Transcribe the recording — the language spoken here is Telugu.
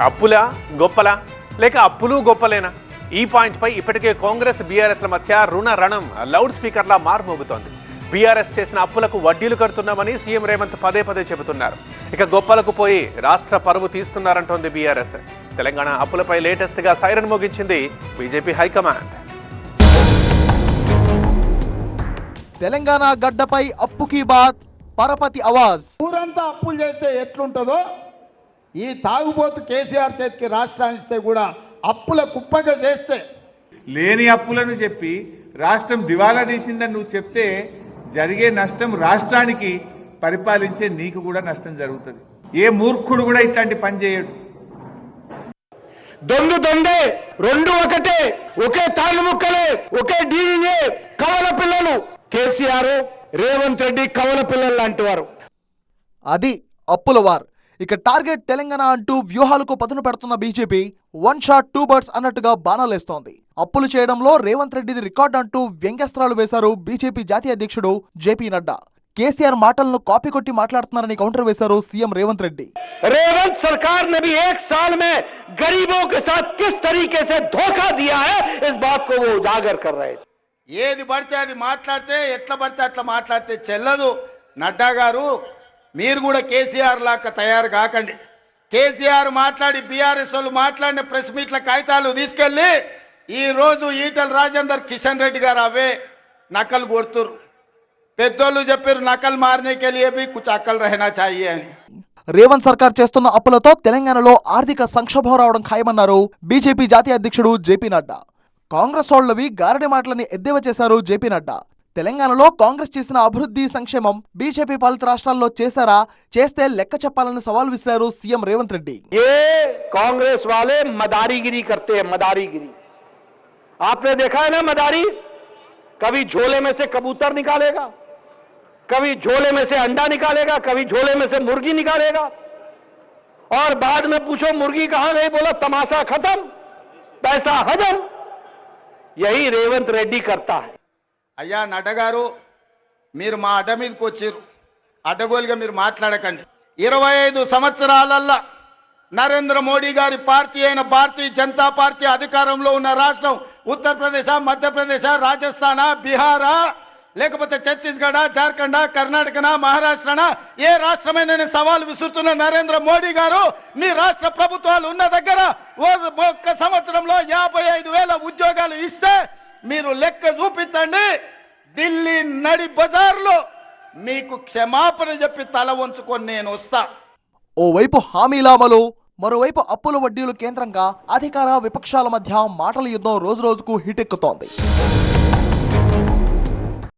అప్పులా గొప్పలా లేక అప్పులు గొప్పలేనా? ఈ పాయింట్పై ఇప్పటికే కాంగ్రెస్ బీఆర్ఎస్ల మధ్య రుణ రణం లౌడ్ స్పీకర్లా మారుమోగుతోంది. బీఆర్ఎస్ చేసిన అప్పులకు వడ్డీలు కడుతున్నామని సీఎం రేవంత్ పదే పదే చెబుతున్నారు. ఇక గొప్పలకు పోయి రాష్ట్ర పరువు తీస్తున్నారంటోంది బీఆర్ఎస్. తెలంగాణ అప్పులపై లేటెస్ట్గా సైరన్ మోగించింది బీజేపీ హైకమాండ్. తెలంగాణ గడ్డపై అప్పుకి బాత్, పరపతి ఆవాజ్. ఊరంతా అప్పులు చేస్తే ఎట్లుంటుందో ఈ తాగుబోతు కేసీఆర్ చేతికి రాష్ట్రాన్ని ఇస్తే కూడా అప్పుల కుప్పగా చేస్తే, లేని అప్పులను చెప్పి రాష్ట్రం దివాలా తీసిందని నువ్వు చెప్తే జరిగే నష్టం రాష్ట్రానికి, పరిపాలించే నీకు కూడా నష్టం జరుగుతుంది. ఏ మూర్ఖుడు కూడా ఇట్లాంటి పని చేయడు. దొందు దొందే, రెండు ఒకటే, ఒకే తాళ్ళు ముక్కలే, ఒకే డీఏ, కవల పిల్లలు. కేసీఆర్, రేవంత్ రెడ్డి కవల పిల్లలు లాంటి వారు. అది అప్పుల వార్. ఇక టార్గెట్ తెలంగాణ అంటూ వ్యూహాలకు పదును పెడుతున్న BJP one shot two birds అన్నట్టుగా బాణాలేస్తోంది. అప్పులు చేయడంలో రేవంత్ రెడ్డిది రికార్డ్ అంటూ వ్యంగ్యాస్త్రాలు వేశారు బీజేపీ జాతీయ అధ్యక్షుడు జేపీ నడ్డా. కేసీఆర్ మాటలను కాపీ కొట్టి మాట్లాడుతున్నారని కౌంటర్ వేశారు సీఎం రేవంత్ రెడ్డి. रेवंत सरकार ने भी एक साल में गरीबों के साथ किस तरीके से धोखा दिया है, इस बात को वो उजागर कर रहे थे. ఏది పడితే అది మాట్లాడితే, ఎట్లా పడితే అట్లా మాట్లాడితే చెల్లదు. నడ్డా గారు, మీరు కూడా కేసీఆర్ లాగా తయారు కాకండి. కేసీఆర్ మాట్లాడి బీఆర్ఎస్ వాళ్ళు మాట్లాడిన ప్రెస్ మీట్ల కాగితాలు తీసుకెళ్ళి ఈరోజు ఈటల రాజేందర్, కిషన్ రెడ్డి గారు అవే నకలు కొడుతురు. పెద్దోళ్ళు చెప్పారు నకలు మారనేకే లియే భీ కుచ్ అక్కలు రహనా చాహియే అని. రేవంత్ సర్కార్ చేస్తున్న అప్పులతో తెలంగాణలో ఆర్థిక సంక్షోభం రావడం ఖాయమన్నారు బీజేపీ జాతీయ అధ్యక్షుడు జేపీ నడ్డా. కాంగ్రెస్ వాళ్ళవి గారడి మాటలని ఎద్దేవా చేశారు జేపీ నడ్డా. తెలంగాణలో కాంగ్రెస్ చేసిన అభివృద్ధి, సంక్షేమం బీజేపీ పాలిత రాష్ట్రాల్లో చేశారా, చేస్తే లెక్క చెప్పాలని సవాల్ విసిరారు సీఎం రేవంత్ రెడ్డి. ये कांग्रेस वाले मदारीगिरी करते हैं, मदारीगिरी. आपने देखा है ना, मदारी कभी झोले में से कबूतर निकालेगा, कभी झोले में से अंडा निकालेगा, कभी झोले में से मुर्गी निकालेगा, और बाद में पूछो मुर्गी कहां गई, बोला तमाशा खत्म, पैसा हजम. यही रेवंत रेड्डी करता है. అయ్యా నడ్డా గారు, మీరు మా అడ్డ మీదకి వచ్చారు. అడ్డగోలుగా మీరు మాట్లాడకండి. 25 సంవత్సరాలల్లా నరేంద్ర మోడీ గారి పార్టీ అయిన భారతీయ జనతా పార్టీ అధికారంలో ఉన్న రాష్ట్రం ఉత్తరప్రదేశ్, మధ్యప్రదేశ్, రాజస్థాన్, బీహారా, లేకపోతే ఛత్తీస్గఢ, జార్ఖండ్, కర్ణాటక, మహారాష్ట్రనా, ఏ రాష్ట్రమైన నేను సవాల్ విసురుతున్న నరేంద్ర మోడీ గారు, మీ రాష్ట్ర ప్రభుత్వాలు ఉన్న దగ్గర ఒక్క సంవత్సరంలో 55,000 ఉద్యోగాలు ఇస్తే మీరు లెక్క చూపించండి. ఢిల్లీ నడి బజార్లో మీకు క్షమాపణ చెప్పి తల వంచుకొని నేను వస్తా. ఓవైపు హామీల అమలు, మరోవైపు అప్పుల వడ్డీలు కేంద్రంగా అధికార విపక్షాల మధ్య మాటల యుద్ధం రోజురోజుకు హిటెక్కుతోంది.